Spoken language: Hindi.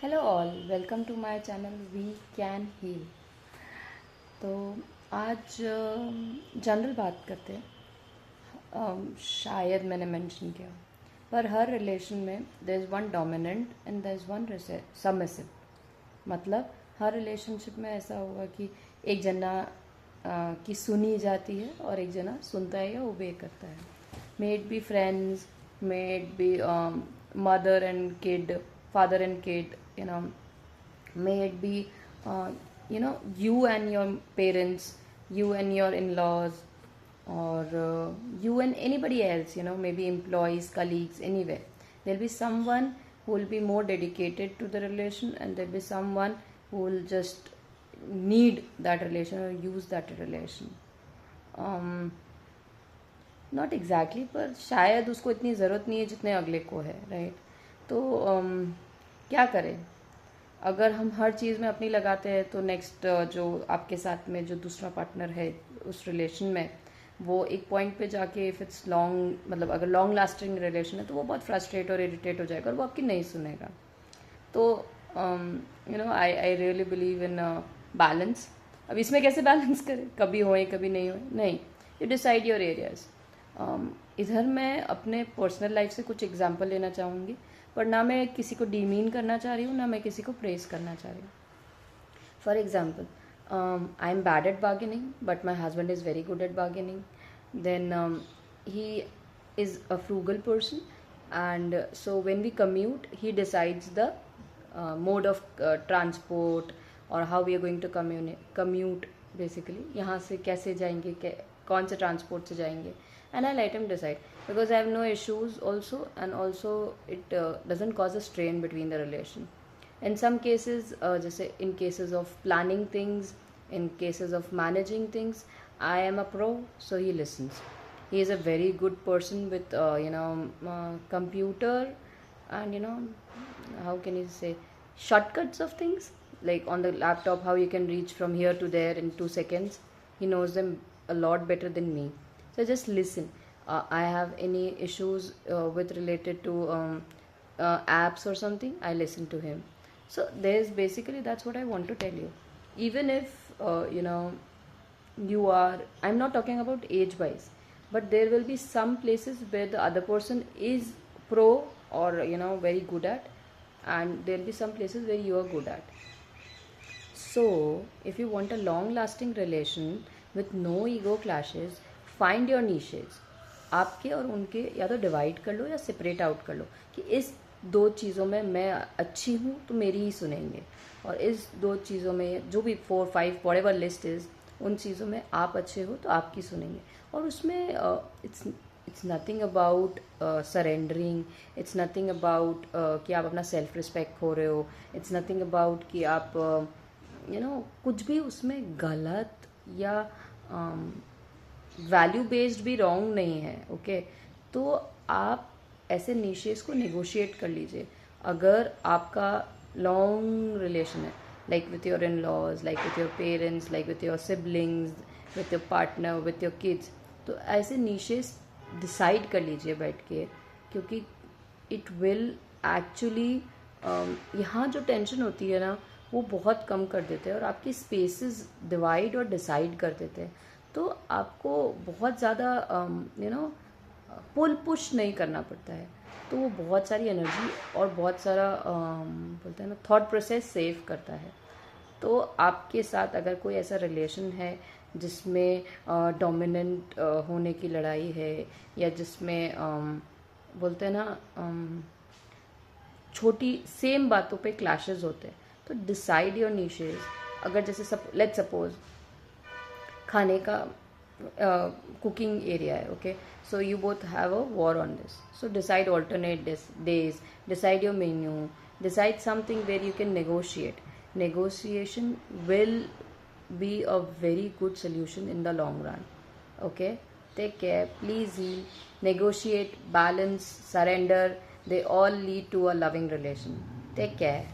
Hello all, welcome to my channel we can heal. तो आज जनरल बात करते हैं। शायद मैंने मेंशन किया, पर हर रिलेशन में there is one dominant and there is one submissive. मतलब हर रिलेशनशिप में ऐसा होगा कि एक जना की सुनी जाती है और एक जना सुनता है या ओबे करता है। May it be friends, may it be mother and kid, father and kid, may it be you and your parents, you and your in-laws, or you and anybody else, maybe employees, colleagues, anywhere. There'll be someone who will be more dedicated to the relation, and there'll be someone who will just need that relation or use that relation. Not exactly, पर शायद उसको इतनी ज़रूरत नहीं है जितने अगले को है, राइट? तो क्या करें? अगर हम हर चीज़ में अपनी लगाते हैं तो नेक्स्ट जो आपके साथ में जो दूसरा पार्टनर है उस रिलेशन में, वो एक पॉइंट पे जाके इफ़ इट्स लॉन्ग, मतलब अगर लॉन्ग लास्टिंग रिलेशन है तो वो बहुत फ्रस्ट्रेट और इरिटेट हो जाएगा और वो आपकी नहीं सुनेगा। तो I really believe in balance. अब इसमें कैसे बैलेंस करें? कभी होए कभी नहीं होए, नहीं, यू डिसाइड योर एरियाज। इधर मैं अपने पर्सनल लाइफ से कुछ एग्जांपल लेना चाहूँगी, पर ना मैं किसी को डीमीन करना चाह रही हूँ, ना मैं किसी को प्रेस करना चाह रही हूँ। For example, I am bad at bargaining, but my husband is very good at bargaining. Then he is a frugal person, and so when we commute, he decides the mode of transport, or how we are going to commute basically, यहाँ से कैसे जाएंगे, कौन से ट्रांसपोर्ट से जाएंगे, and I let him decide because I have no issues also, and also it doesn't cause a strain between the relation. In some cases, जैसे in cases of planning things, in cases of managing things, I am a pro, so he listens. He is a very good person with computer, and how can you say, shortcuts of things, like on the laptop, how you can reach from here to there in 2 seconds. He knows them a lot better than me. So just listen. I have any issues with related to apps or something, I listen to him. So there's basically, that's what I want to tell you. Even if you are, I'm not talking about age wise, but there will be some places where the other person is pro, or very good at, and there will be some places where you are good at. So if you want a long lasting relation with no ego clashes, find your niches. आपके और उनके या तो डिवाइड कर लो या सेपरेट आउट कर लो कि इस दो चीज़ों में मैं अच्छी हूँ तो मेरी ही सुनेंगे, और इस दो चीज़ों में जो भी 4 5 whatever लिस्ट इज़, उन चीज़ों में आप अच्छे हो तो आपकी सुनेंगे. और उसमें it's nothing about surrendering, it's nothing about कि आप अपना सेल्फ रिस्पेक्ट खो रहे हो, इट्स नथिंग अबाउट कि आप कुछ भी उसमें गलत या वैल्यू बेस्ड भी रॉन्ग नहीं है. ओके, तो आप ऐसे निशेस को नेगोशिएट कर लीजिए. अगर आपका लॉन्ग रिलेशन है, like with your in-laws, like with your parents, like with your siblings, with your partner, with your kids, तो ऐसे niches decide कर लीजिए बैठ के, क्योंकि it will actually यहाँ जो टेंशन होती है ना, वो बहुत कम कर देते हैं और आपकी स्पेसेस डिवाइड और डिसाइड कर देते हैं. तो आपको बहुत ज़्यादा पुल पुश नहीं करना पड़ता है, तो वो बहुत सारी एनर्जी और बहुत सारा बोलते हैं ना थॉट प्रोसेस सेव करता है. तो आपके साथ अगर कोई ऐसा रिलेशन है जिसमें डोमिनेंट होने की लड़ाई है, या जिसमें बोलते हैं ना छोटी सेम बातों पे क्लैशेस होते हैं, तो डिसाइड योर नीशेस. अगर जैसे लेट्स सपोज खाने का कुकिंग एरिया है, okay, so you both have a war on this, so decide alternate days, decide your menu, decide something where you can negotiate. Negotiation will be a very good solution in the long run. Okay, take care, please heal, negotiate, balance, surrender, they all lead to a loving relation. Take care.